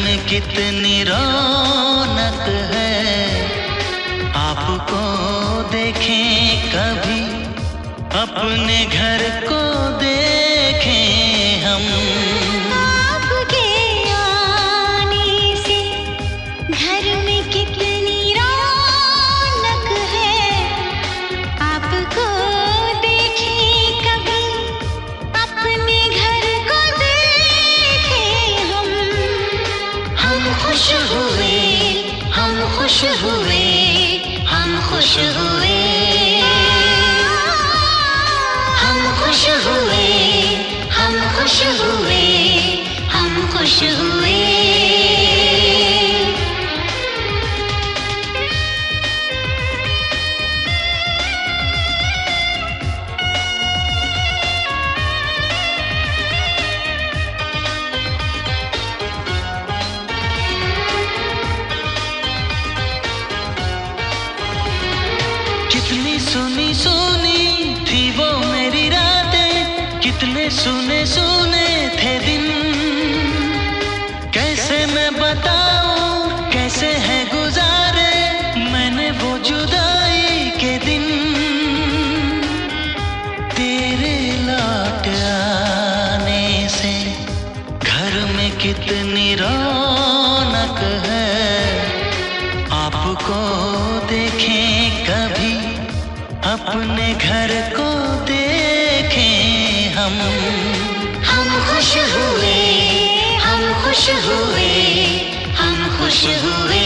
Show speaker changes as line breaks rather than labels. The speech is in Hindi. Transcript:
में कितनी रौनक है, आपको देखें कभी, अपने घर को देखें हम।
आपके आने से घर में कितनी रौनक है, आपको देखें कभी, अपने घर को देखें हम।
हम खुश हुए, हम खुश हुए, हम खुश हुए, हम खुश हुए, हम खुश हुए, हम खुश हुए। कितनी सुनी सुनी थी वो मेरी रातें, कितने सुने सुने थे दिन। कैसे मैं बताऊं कैसे है गुजारे मैंने वो जुदाई के दिन। तेरे लौट आने से घर में कितनी रौनक है, आपको देखें कभी, अपने घर को देखें हम। हम खुश हुए, हम खुश हुए, हम खुश हुए।